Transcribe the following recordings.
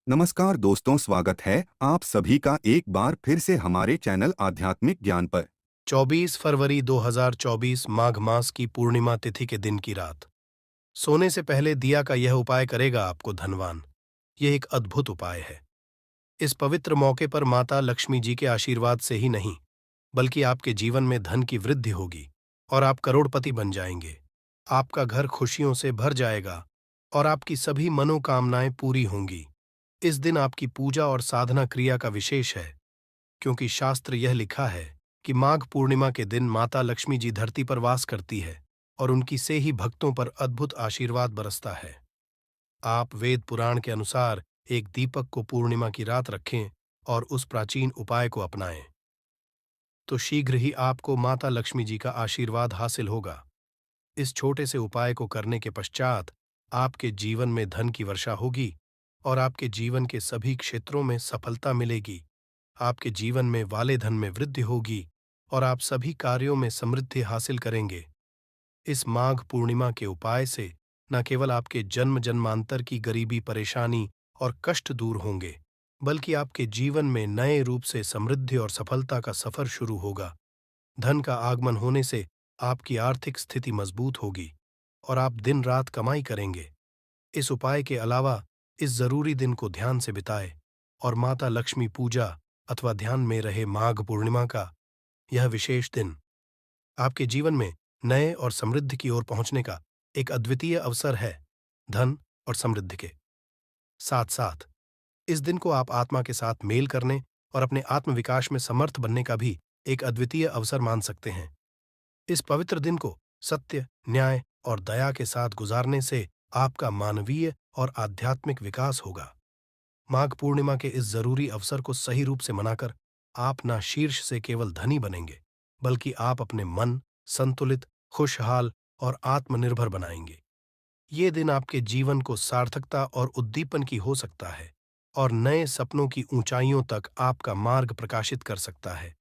नमस्कार दोस्तों, स्वागत है आप सभी का एक बार फिर से हमारे चैनल आध्यात्मिक ज्ञान पर। 24 फरवरी 2024 माघ मास की पूर्णिमा तिथि के दिन की रात। सोने से पहले दिया का यह उपाय करेगा आपको धनवान। यह एक अद्भुत उपाय है। इस पवित्र मौके पर माता लक्ष्मी जी के आशीर्वाद से ही नहीं, बल्कि आपके जीवन में धन की वृद्धि होगी और आप करोड़पति बन जाएंगे। आपका घर खुशियों से भर जाएगा और आपकी सभी मनोकामनाएं पूरी होंगी। इस दिन आपकी पूजा और साधना क्रिया का विशेष है, क्योंकि शास्त्र यह लिखा है कि माघ पूर्णिमा के दिन माता लक्ष्मी जी धरती पर वास करती है और उनकी से ही भक्तों पर अद्भुत आशीर्वाद बरसता है। आप वेद पुराण के अनुसार एक दीपक को पूर्णिमा की रात रखें और उस प्राचीन उपाय को अपनाएं, तो शीघ्र ही आपको माता लक्ष्मी जी का आशीर्वाद हासिल होगा। इस छोटे से उपाय को करने के पश्चात आपके जीवन में धन की वर्षा होगी और आपके जीवन के सभी क्षेत्रों में सफलता मिलेगी। आपके जीवन में वाले धन में वृद्धि होगी और आप सभी कार्यों में समृद्धि हासिल करेंगे। इस माघ पूर्णिमा के उपाय से न केवल आपके जन्म जन्मांतर की गरीबी, परेशानी और कष्ट दूर होंगे, बल्कि आपके जीवन में नए रूप से समृद्धि और सफलता का सफर शुरू होगा। धन का आगमन होने से आपकी आर्थिक स्थिति मजबूत होगी और आप दिन रात कमाई करेंगे। इस उपाय के अलावा इस जरूरी दिन को ध्यान से बिताए और माता लक्ष्मी पूजा अथवा ध्यान में रहे माघ पूर्णिमा का यह विशेष दिन आपके जीवन में नए और समृद्धि की ओर पहुंचने का एक अद्वितीय अवसर है। धन और समृद्धि के साथ साथ इस दिन को आप आत्मा के साथ मेल करने और अपने आत्म विकास में समर्थ बनने का भी एक अद्वितीय अवसर मान सकते हैं। इस पवित्र दिन को सत्य, न्याय और दया के साथ गुजारने से आपका मानवीय और आध्यात्मिक विकास होगा। माघ पूर्णिमा के इस जरूरी अवसर को सही रूप से मनाकर आप न शीर्ष से केवल धनी बनेंगे, बल्कि आप अपने मन संतुलित, खुशहाल और आत्मनिर्भर बनाएंगे। ये दिन आपके जीवन को सार्थकता और उद्दीपन की हो सकता है और नए सपनों की ऊंचाइयों तक आपका मार्ग प्रकाशित कर सकता है।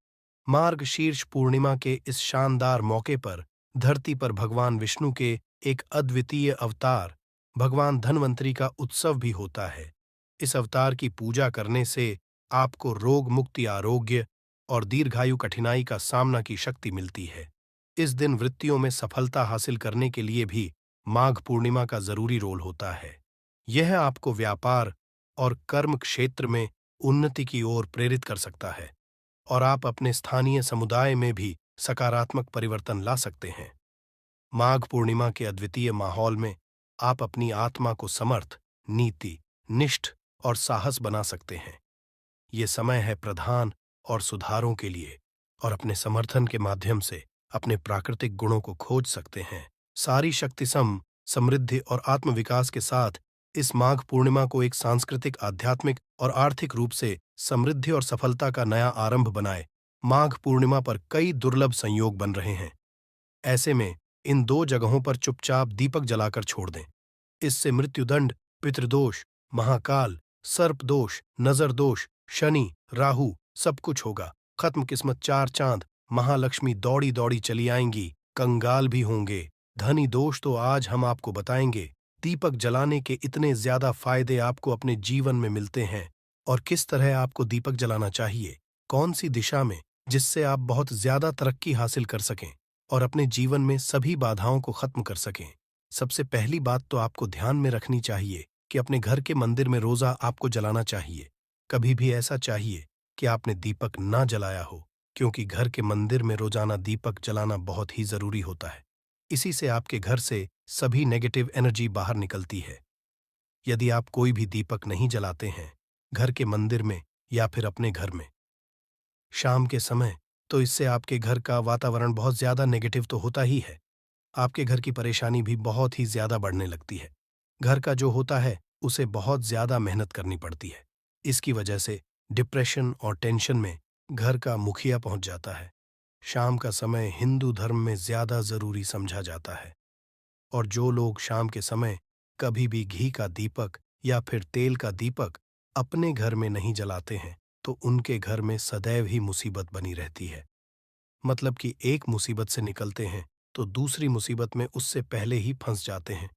मार्ग शीर्ष पूर्णिमा के इस शानदार मौके पर धरती पर भगवान विष्णु के एक अद्वितीय अवतार भगवान धन्वंतरी का उत्सव भी होता है। इस अवतार की पूजा करने से आपको रोग मुक्ति, आरोग्य और दीर्घायु कठिनाई का सामना की शक्ति मिलती है। इस दिन वृत्तियों में सफलता हासिल करने के लिए भी माघ पूर्णिमा का जरूरी रोल होता है। यह आपको व्यापार और कर्म क्षेत्र में उन्नति की ओर प्रेरित कर सकता है और आप अपने स्थानीय समुदाय में भी सकारात्मक परिवर्तन ला सकते हैं। माघ पूर्णिमा के अद्वितीय माहौल में आप अपनी आत्मा को समर्थ, नीति, निष्ठ और साहस बना सकते हैं। ये समय है प्रधान और सुधारों के लिए और अपने समर्थन के माध्यम से अपने प्राकृतिक गुणों को खोज सकते हैं। सारी शक्ति समृद्धि और आत्मविकास के साथ इस माघ पूर्णिमा को एक सांस्कृतिक, आध्यात्मिक और आर्थिक रूप से समृद्धि और सफलता का नया आरंभ बनाए। माघ पूर्णिमा पर कई दुर्लभ संयोग बन रहे हैं। ऐसे में इन दो जगहों पर चुपचाप दीपक जलाकर छोड़ दें। इससे मृत्युदंड, पितृदोष, महाकाल, सर्प दोष, नजर दोष, शनि, राहु सब कुछ होगा खत्म। किस्मत चार चांद, महालक्ष्मी दौड़ी दौड़ी चली आएंगी, कंगाल भी होंगे। धनी दोष तो आज हम आपको बताएंगे। दीपक जलाने के इतने ज्यादा फायदे आपको अपने जीवन में मिलते हैं और किस तरह आपको दीपक जलाना चाहिए, कौन सी दिशा में, जिससे आप बहुत ज्यादा तरक्की हासिल कर सकें और अपने जीवन में सभी बाधाओं को खत्म कर सकें। सबसे पहली बात तो आपको ध्यान में रखनी चाहिए कि अपने घर के मंदिर में रोजा आपको जलाना चाहिए। कभी भी ऐसा चाहिए कि आपने दीपक ना जलाया हो, क्योंकि घर के मंदिर में रोजाना दीपक जलाना बहुत ही जरूरी होता है। इसी से आपके घर से सभी नेगेटिव एनर्जी बाहर निकलती है। यदि आप कोई भी दीपक नहीं जलाते हैं घर के मंदिर में या फिर अपने घर में शाम के समय, तो इससे आपके घर का वातावरण बहुत ज्यादा नेगेटिव तो होता ही है। आपके घर की परेशानी भी बहुत ही ज्यादा बढ़ने लगती है। घर का जो होता है उसे बहुत ज्यादा मेहनत करनी पड़ती है। इसकी वजह से डिप्रेशन और टेंशन में घर का मुखिया पहुंच जाता है। शाम का समय हिंदू धर्म में ज्यादा जरूरी समझा जाता है और जो लोग शाम के समय कभी भी घी का दीपक या फिर तेल का दीपक अपने घर में नहीं जलाते हैं, तो उनके घर में सदैव ही मुसीबत बनी रहती है। मतलब कि एक मुसीबत से निकलते हैं तो दूसरी मुसीबत में उससे पहले ही फंस जाते हैं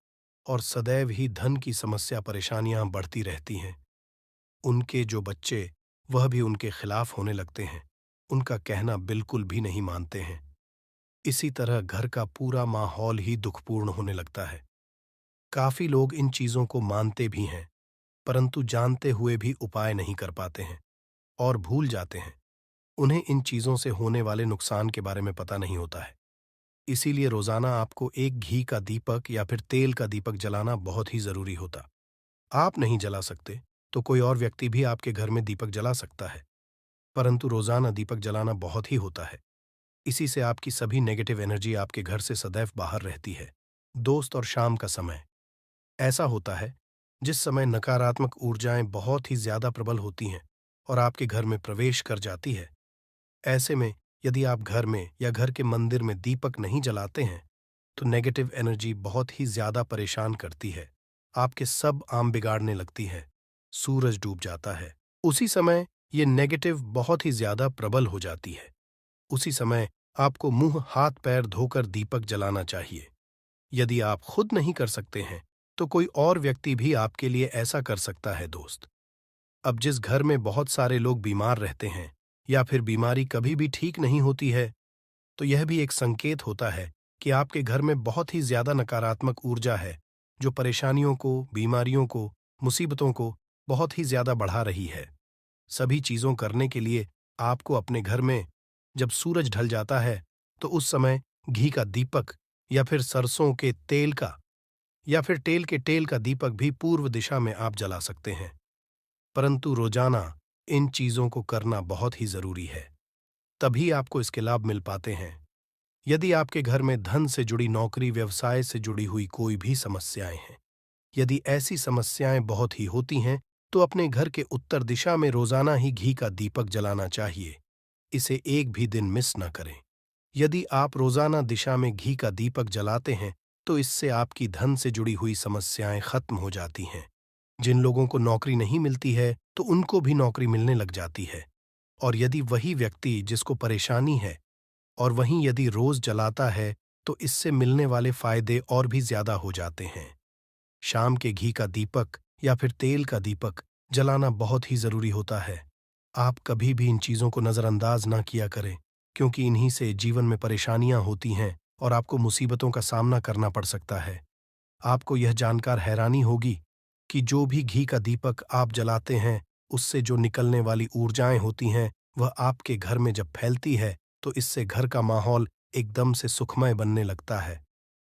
और सदैव ही धन की समस्या, परेशानियां बढ़ती रहती हैं। उनके जो बच्चे वह भी उनके खिलाफ होने लगते हैं, उनका कहना बिल्कुल भी नहीं मानते हैं। इसी तरह घर का पूरा माहौल ही दुखपूर्ण होने लगता है। काफी लोग इन चीजों को मानते भी हैं, परंतु जानते हुए भी उपाय नहीं कर पाते हैं और भूल जाते हैं। उन्हें इन चीजों से होने वाले नुकसान के बारे में पता नहीं होता है। इसीलिए रोजाना आपको एक घी का दीपक या फिर तेल का दीपक जलाना बहुत ही जरूरी होता। आप नहीं जला सकते तो कोई और व्यक्ति भी आपके घर में दीपक जला सकता है, परंतु रोजाना दीपक जलाना बहुत ही होता है। इसी से आपकी सभी नेगेटिव एनर्जी आपके घर से सदैव बाहर रहती है। दोस्त और शाम का समय ऐसा होता है जिस समय नकारात्मक ऊर्जाएं बहुत ही ज्यादा प्रबल होती हैं और आपके घर में प्रवेश कर जाती है। ऐसे में यदि आप घर में या घर के मंदिर में दीपक नहीं जलाते हैं तो नेगेटिव एनर्जी बहुत ही ज्यादा परेशान करती है, आपके सब आम बिगाड़ने लगती है। सूरज डूब जाता है, उसी समय ये नेगेटिव बहुत ही ज्यादा प्रबल हो जाती है। उसी समय आपको मुंह हाथ पैर धोकर दीपक जलाना चाहिए। यदि आप खुद नहीं कर सकते हैं तो कोई और व्यक्ति भी आपके लिए ऐसा कर सकता है दोस्त। अब जिस घर में बहुत सारे लोग बीमार रहते हैं या फिर बीमारी कभी भी ठीक नहीं होती है, तो यह भी एक संकेत होता है कि आपके घर में बहुत ही ज्यादा नकारात्मक ऊर्जा है जो परेशानियों को, बीमारियों को, मुसीबतों को बहुत ही ज्यादा बढ़ा रही है। सभी चीजों करने के लिए आपको अपने घर में जब सूरज ढल जाता है तो उस समय घी का दीपक या फिर सरसों के तेल का या फिर तेल का दीपक भी पूर्व दिशा में आप जला सकते हैं। परंतु रोजाना इन चीजों को करना बहुत ही जरूरी है, तभी आपको इसके लाभ मिल पाते हैं। यदि आपके घर में धन से जुड़ी नौकरी, व्यवसाय से जुड़ी हुई कोई भी समस्याएं हैं, यदि ऐसी समस्याएं बहुत ही होती हैं तो अपने घर के उत्तर दिशा में रोजाना ही घी का दीपक जलाना चाहिए। इसे एक भी दिन मिस न करें। यदि आप रोजाना दिशा में घी का दीपक जलाते हैं तो इससे आपकी धन से जुड़ी हुई समस्याएं खत्म हो जाती हैं। जिन लोगों को नौकरी नहीं मिलती है तो उनको भी नौकरी मिलने लग जाती है। और यदि वही व्यक्ति जिसको परेशानी है और वहीं यदि रोज जलाता है तो इससे मिलने वाले फायदे और भी ज्यादा हो जाते हैं। शाम के घी का दीपक या फिर तेल का दीपक जलाना बहुत ही जरूरी होता है। आप कभी भी इन चीजों को नजरअंदाज ना किया करें, क्योंकि इन्हीं से जीवन में परेशानियां होती हैं और आपको मुसीबतों का सामना करना पड़ सकता है। आपको यह जानकर हैरानी होगी कि जो भी घी का दीपक आप जलाते हैं उससे जो निकलने वाली ऊर्जाएं होती हैं वह आपके घर में जब फैलती है तो इससे घर का माहौल एकदम से सुखमय बनने लगता है,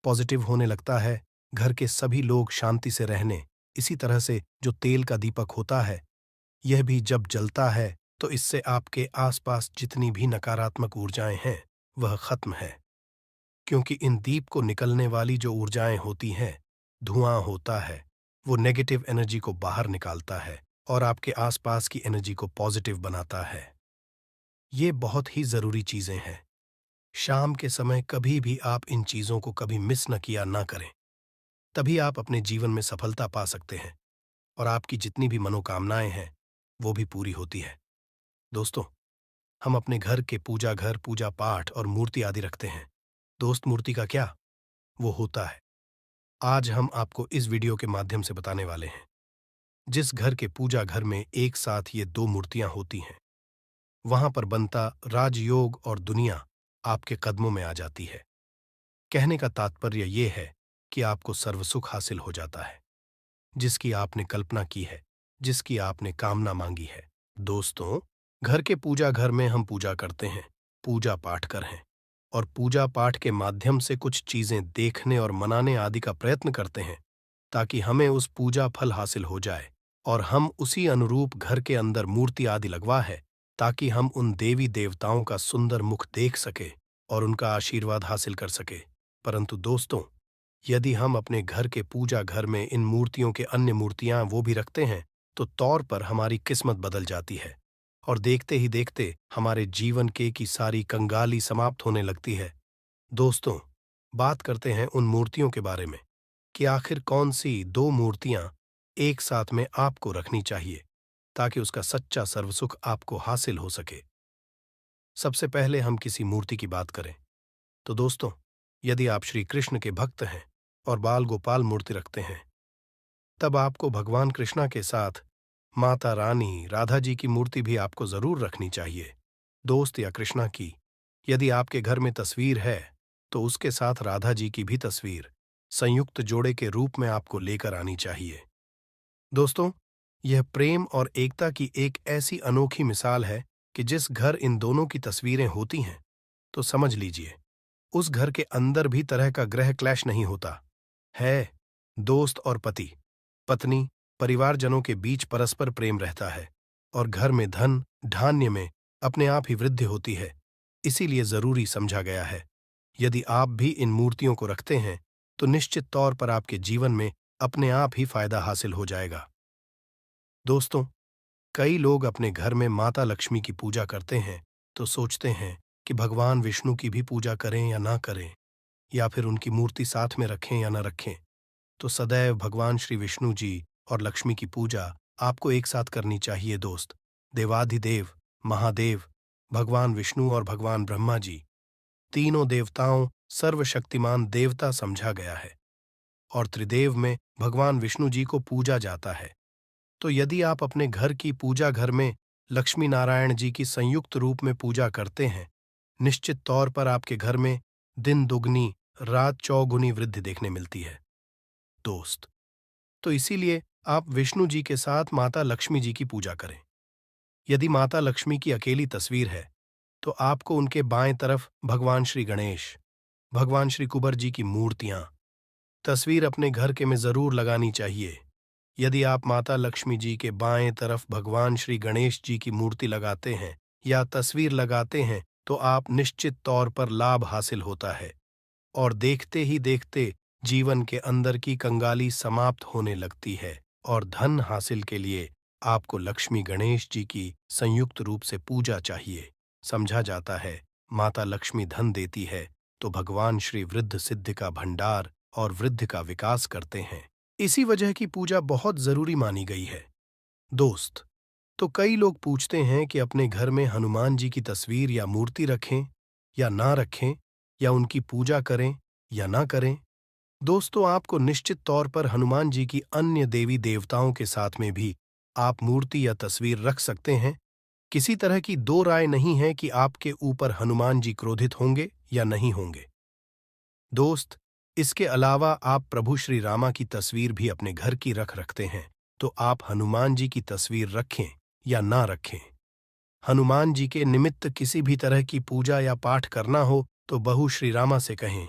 पॉजिटिव होने लगता है। घर के सभी लोग शांति से रहने। इसी तरह से जो तेल का दीपक होता है यह भी जब जलता है तो इससे आपके आसपास जितनी भी नकारात्मक ऊर्जाएं हैं वह खत्म है, क्योंकि इन दीप को निकलने वाली जो ऊर्जाएं होती हैं, धुआं होता है, वो नेगेटिव एनर्जी को बाहर निकालता है और आपके आसपास की एनर्जी को पॉजिटिव बनाता है। ये बहुत ही जरूरी चीजें हैं। शाम के समय कभी भी आप इन चीजों को कभी मिस न किया ना करें, तभी आप अपने जीवन में सफलता पा सकते हैं और आपकी जितनी भी मनोकामनाएं हैं वो भी पूरी होती है। दोस्तों, हम अपने घर के घर पूजा पाठ और मूर्ति आदि रखते हैं। दोस्त, मूर्ति का क्या, वो होता है। आज हम आपको इस वीडियो के माध्यम से बताने वाले हैं। जिस घर के पूजा घर में एक साथ ये दो मूर्तियां होती हैं, वहां पर बनता राजयोग और दुनिया आपके कदमों में आ जाती है। कहने का तात्पर्य ये है कि आपको सर्वसुख हासिल हो जाता है, जिसकी आपने कल्पना की है, जिसकी आपने कामना मांगी है। दोस्तों, घर के पूजा घर में हम पूजा करते हैं, पूजा पाठ करें और पूजा पाठ के माध्यम से कुछ चीजें देखने और मनाने आदि का प्रयत्न करते हैं ताकि हमें उस पूजा फल हासिल हो जाए और हम उसी अनुरूप घर के अंदर मूर्ति आदि लगवा है ताकि हम उन देवी देवताओं का सुंदर मुख देख सके और उनका आशीर्वाद हासिल कर सके। परंतु दोस्तों, यदि हम अपने घर के पूजा घर में इन मूर्तियों के अन्य मूर्तियां वो भी रखते हैं तो तौर पर हमारी किस्मत बदल जाती है और देखते ही देखते हमारे जीवन की सारी कंगाली समाप्त होने लगती है। दोस्तों, बात करते हैं उन मूर्तियों के बारे में कि आखिर कौन सी दो मूर्तियां एक साथ में आपको रखनी चाहिए ताकि उसका सच्चा सर्वसुख आपको हासिल हो सके। सबसे पहले हम किसी मूर्ति की बात करें तो दोस्तों, यदि आप श्री कृष्ण के भक्त हैं और बाल गोपाल मूर्ति रखते हैं, तब आपको भगवान कृष्णा के साथ माता रानी, राधा जी की मूर्ति भी आपको जरूर रखनी चाहिए। दोस्त या कृष्णा की, यदि आपके घर में तस्वीर है तो उसके साथ राधा जी की भी तस्वीर संयुक्त जोड़े के रूप में आपको लेकर आनी चाहिए। दोस्तों, यह प्रेम और एकता की एक ऐसी अनोखी मिसाल है कि जिस घर इन दोनों की तस्वीरें होती हैं तो समझ लीजिए उस घर के अंदर भी तरह का ग्रह क्लैश नहीं होता है। दोस्त और पति, पत्नी, परिवारजनों के बीच परस्पर प्रेम रहता है और घर में धन धान्य में अपने आप ही वृद्धि होती है। इसीलिए जरूरी समझा गया है। यदि आप भी इन मूर्तियों को रखते हैं तो निश्चित तौर पर आपके जीवन में अपने आप ही फायदा हासिल हो जाएगा। दोस्तों, कई लोग अपने घर में माता लक्ष्मी की पूजा करते हैं तो सोचते हैं कि भगवान विष्णु की भी पूजा करें या ना करें, या फिर उनकी मूर्ति साथ में रखें या ना रखें। तो सदैव भगवान श्री विष्णु जी और लक्ष्मी की पूजा आपको एक साथ करनी चाहिए। दोस्त, देवाधिदेव महादेव भगवान विष्णु और भगवान ब्रह्मा जी, तीनों देवताओं सर्वशक्तिमान देवता समझा गया है और त्रिदेव में भगवान विष्णु जी को पूजा जाता है। तो यदि आप अपने घर की पूजा घर में लक्ष्मी नारायण जी की संयुक्त रूप में पूजा करते हैं, निश्चित तौर पर आपके घर में दिन दुगनी रात चौगुनी वृद्धि देखने मिलती है। दोस्त, तो इसीलिए आप विष्णु जी के साथ माता लक्ष्मी जी की पूजा करें। यदि माता लक्ष्मी की अकेली तस्वीर है तो आपको उनके बाएं तरफ भगवान श्री गणेश, भगवान श्री कुबर जी की मूर्तियां तस्वीर अपने घर के में जरूर लगानी चाहिए। यदि आप माता लक्ष्मी जी के बाएं तरफ भगवान श्री गणेश जी की मूर्ति लगाते हैं या तस्वीर लगाते हैं तो आप निश्चित तौर पर लाभ हासिल होता है और देखते ही देखते जीवन के अंदर की कंगाली समाप्त होने लगती है और धन हासिल के लिए आपको लक्ष्मी गणेश जी की संयुक्त रूप से पूजा चाहिए। समझा जाता है माता लक्ष्मी धन देती है तो भगवान श्री वृद्ध सिद्ध का भंडार और वृद्ध का विकास करते हैं। इसी वजह की पूजा बहुत जरूरी मानी गई है। दोस्त, तो कई लोग पूछते हैं कि अपने घर में हनुमान जी की तस्वीर या मूर्ति रखें या ना रखें, या उनकी पूजा करें या ना करें। दोस्तों, आपको निश्चित तौर पर हनुमान जी की अन्य देवी देवताओं के साथ में भी आप मूर्ति या तस्वीर रख सकते हैं। किसी तरह की दो राय नहीं है कि आपके ऊपर हनुमान जी क्रोधित होंगे या नहीं होंगे। दोस्त, इसके अलावा आप प्रभु श्री रामा की तस्वीर भी अपने घर की रखते हैं तो आप हनुमान जी की तस्वीर रखें या ना रखें। हनुमान जी के निमित्त किसी भी तरह की पूजा या पाठ करना हो तो बहू श्री रामा से कहें।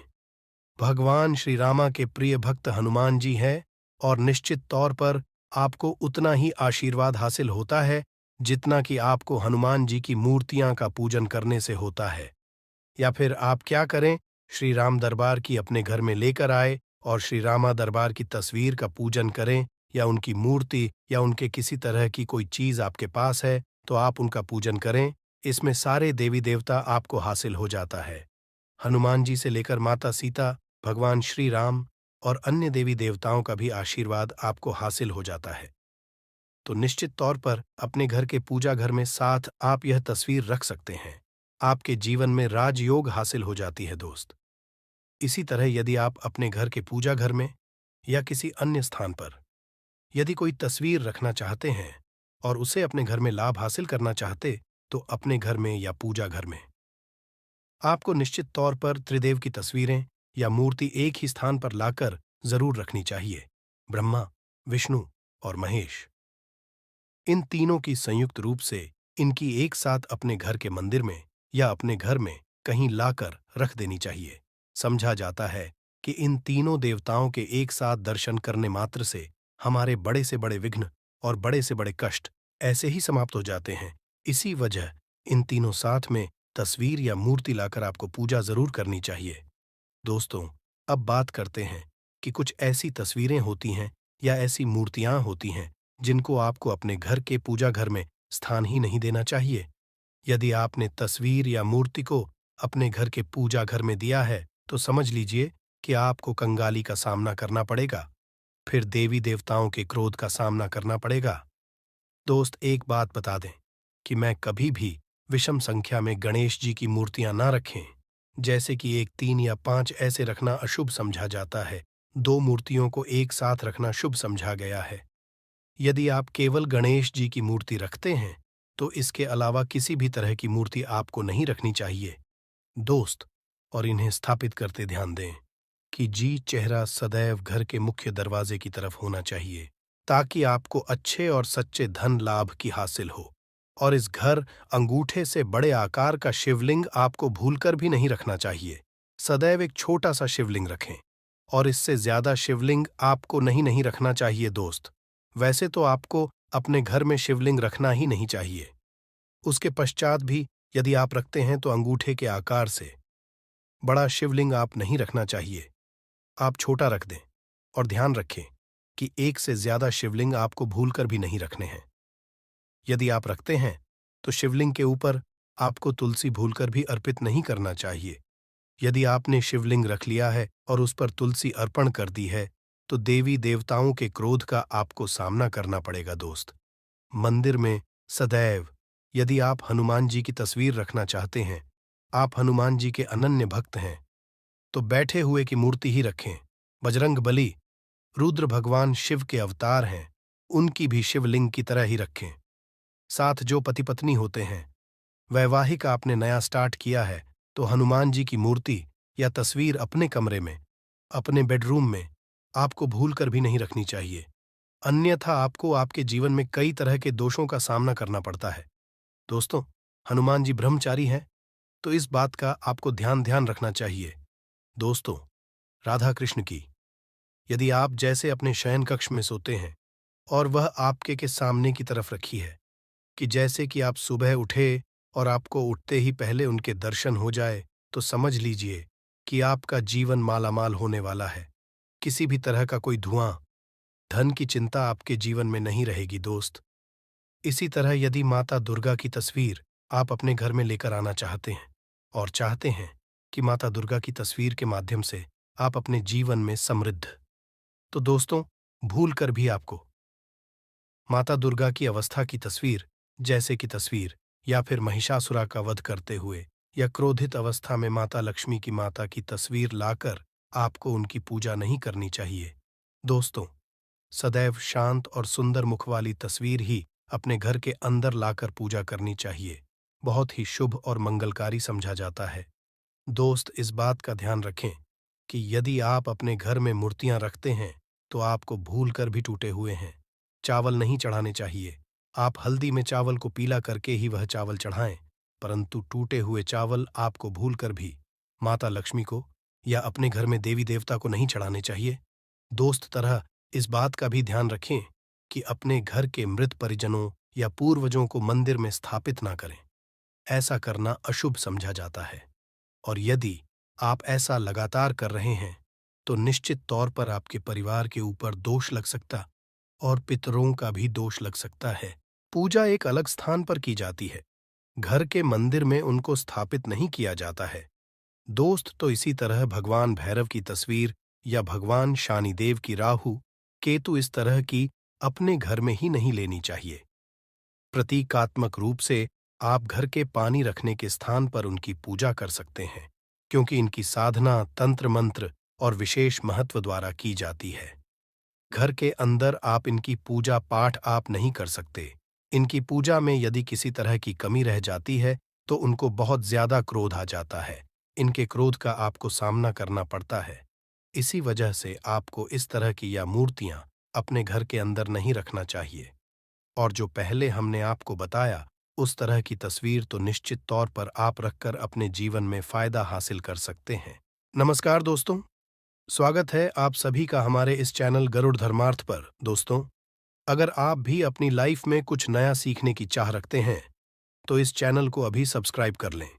भगवान श्री रामा के प्रिय भक्त हनुमान जी हैं और निश्चित तौर पर आपको उतना ही आशीर्वाद हासिल होता है जितना कि आपको हनुमान जी की मूर्तियां का पूजन करने से होता है। या फिर आप क्या करें, श्री राम दरबार की अपने घर में लेकर आए और श्री रामा दरबार की तस्वीर का पूजन करें, या उनकी मूर्ति या उनके किसी तरह की कोई चीज आपके पास है तो आप उनका पूजन करें। इसमें सारे देवी देवता आपको हासिल हो जाता है। हनुमान जी से लेकर माता सीता, भगवान श्री राम और अन्य देवी देवताओं का भी आशीर्वाद आपको हासिल हो जाता है। तो निश्चित तौर पर अपने घर के पूजा घर में साथ आप यह तस्वीर रख सकते हैं। आपके जीवन में राजयोग हासिल हो जाती है। दोस्त, इसी तरह यदि आप अपने घर के पूजा घर में या किसी अन्य स्थान पर यदि कोई तस्वीर रखना चाहते हैं और उसे अपने घर में लाभ हासिल करना चाहते तो अपने घर में या पूजा घर में आपको निश्चित तौर पर त्रिदेव की तस्वीरें या मूर्ति एक ही स्थान पर लाकर जरूर रखनी चाहिए। ब्रह्मा, विष्णु और महेश, इन तीनों की संयुक्त रूप से इनकी एक साथ अपने घर के मंदिर में या अपने घर में कहीं लाकर रख देनी चाहिए। समझा जाता है कि इन तीनों देवताओं के एक साथ दर्शन करने मात्र से हमारे बड़े से बड़े विघ्न और बड़े से बड़े कष्ट ऐसे ही समाप्त हो जाते हैं। इसी वजह इन तीनों साथ में तस्वीर या मूर्ति लाकर आपको पूजा जरूर करनी चाहिए। दोस्तों, अब बात करते हैं कि कुछ ऐसी तस्वीरें होती हैं या ऐसी मूर्तियां होती हैं जिनको आपको अपने घर के पूजा घर में स्थान ही नहीं देना चाहिए। यदि आपने तस्वीर या मूर्ति को अपने घर के पूजा घर में दिया है तो समझ लीजिए कि आपको कंगाली का सामना करना पड़ेगा, फिर देवी देवताओं के क्रोध का सामना करना पड़ेगा। दोस्त, एक बात बता दें कि मैं कभी भी विषम संख्या में गणेश जी की मूर्तियां ना रखें, जैसे कि 1, 3 या 5 ऐसे रखना अशुभ समझा जाता है। 2 मूर्तियों को एक साथ रखना शुभ समझा गया है। यदि आप केवल गणेश जी की मूर्ति रखते हैं तो इसके अलावा किसी भी तरह की मूर्ति आपको नहीं रखनी चाहिए दोस्त। और इन्हें स्थापित करते ध्यान दें कि जी चेहरा सदैव घर के मुख्य दरवाजे की तरफ होना चाहिए ताकि आपको अच्छे और सच्चे धन लाभ की हासिल हो। और इस घर अंगूठे से बड़े आकार का शिवलिंग आपको भूलकर भी नहीं रखना चाहिए। सदैव एक छोटा सा शिवलिंग रखें और इससे ज्यादा शिवलिंग आपको नहीं रखना चाहिए दोस्त। वैसे तो आपको अपने घर में शिवलिंग रखना ही नहीं चाहिए। उसके पश्चात भी यदि आप रखते हैं तो अंगूठे के आकार से बड़ा शिवलिंग आप नहीं रखना चाहिए। आप छोटा रख दें और ध्यान रखें कि एक से ज्यादा शिवलिंग आपको भूलकर भी नहीं रखने हैं। यदि आप रखते हैं तो शिवलिंग के ऊपर आपको तुलसी भूलकर भी अर्पित नहीं करना चाहिए। यदि आपने शिवलिंग रख लिया है और उस पर तुलसी अर्पण कर दी है तो देवी देवताओं के क्रोध का आपको सामना करना पड़ेगा दोस्त। मंदिर में सदैव यदि आप हनुमान जी की तस्वीर रखना चाहते हैं, आप हनुमान जी के अनन्य भक्त हैं, तो बैठे हुए की मूर्ति ही रखें। बजरंग बली रुद्र भगवान शिव के अवतार हैं, उनकी भी शिवलिंग की तरह ही रखें। साथ जो पति पत्नी होते हैं, वैवाहिक आपने नया स्टार्ट किया है तो हनुमान जी की मूर्ति या तस्वीर अपने कमरे में, अपने बेडरूम में आपको भूलकर भी नहीं रखनी चाहिए। अन्यथा आपको आपके जीवन में कई तरह के दोषों का सामना करना पड़ता है। दोस्तों, हनुमान जी ब्रह्मचारी हैं तो इस बात का आपको ध्यान रखना चाहिए। दोस्तों, राधा कृष्ण की यदि आप जैसे अपने शयन कक्ष में सोते हैं और वह आपके के सामने की तरफ रखी है कि जैसे कि आप सुबह उठे और आपको उठते ही पहले उनके दर्शन हो जाए, तो समझ लीजिए कि आपका जीवन मालामाल होने वाला है। किसी भी तरह का कोई धुआं, धन की चिंता आपके जीवन में नहीं रहेगी दोस्त। इसी तरह यदि माता दुर्गा की तस्वीर आप अपने घर में लेकर आना चाहते हैं और चाहते हैं कि माता दुर्गा की तस्वीर के माध्यम से आप अपने जीवन में समृद्ध, तो दोस्तों भूल कर भी आपको माता दुर्गा की अवस्था की तस्वीर, जैसे की तस्वीर या फिर महिषासुरा का वध करते हुए या क्रोधित अवस्था में माता लक्ष्मी की माता की तस्वीर लाकर आपको उनकी पूजा नहीं करनी चाहिए। दोस्तों, सदैव शांत और सुंदर मुख वाली तस्वीर ही अपने घर के अंदर लाकर पूजा करनी चाहिए। बहुत ही शुभ और मंगलकारी समझा जाता है। दोस्त, इस बात का ध्यान रखें कि यदि आप अपने घर में मूर्तियां रखते हैं तो आपको भूल कर भी टूटे हुए हैं चावल नहीं चढ़ाने चाहिए। आप हल्दी में चावल को पीला करके ही वह चावल चढ़ाएं, परंतु टूटे हुए चावल आपको भूलकर भी माता लक्ष्मी को या अपने घर में देवी देवता को नहीं चढ़ाने चाहिए। दोस्त तरह इस बात का भी ध्यान रखें कि अपने घर के मृत परिजनों या पूर्वजों को मंदिर में स्थापित ना करें। ऐसा करना अशुभ समझा जाता है और यदि आप ऐसा लगातार कर रहे हैं तो निश्चित तौर पर आपके परिवार के ऊपर दोष लग सकता और पितरों का भी दोष लग सकता है। पूजा एक अलग स्थान पर की जाती है, घर के मंदिर में उनको स्थापित नहीं किया जाता है। दोस्त, तो इसी तरह भगवान भैरव की तस्वीर या भगवान शनिदेव की राहु केतु इस तरह की अपने घर में ही नहीं लेनी चाहिए। प्रतीकात्मक रूप से आप घर के पानी रखने के स्थान पर उनकी पूजा कर सकते हैं, क्योंकि इनकी साधना तंत्र मंत्र और विशेष महत्व द्वारा की जाती है। घर के अंदर आप इनकी पूजा पाठ आप नहीं कर सकते। इनकी पूजा में यदि किसी तरह की कमी रह जाती है तो उनको बहुत ज्यादा क्रोध आ जाता है। इनके क्रोध का आपको सामना करना पड़ता है। इसी वजह से आपको इस तरह की या मूर्तियां अपने घर के अंदर नहीं रखना चाहिए। और जो पहले हमने आपको बताया उस तरह की तस्वीर तो निश्चित तौर पर आप रखकर अपने जीवन में फायदा हासिल कर सकते हैं। नमस्कार दोस्तों, स्वागत है आप सभी का हमारे इस चैनल गरुड़ धर्मार्थ पर। दोस्तों, अगर आप भी अपनी लाइफ में कुछ नया सीखने की चाह रखते हैं तो इस चैनल को अभी सब्सक्राइब कर लें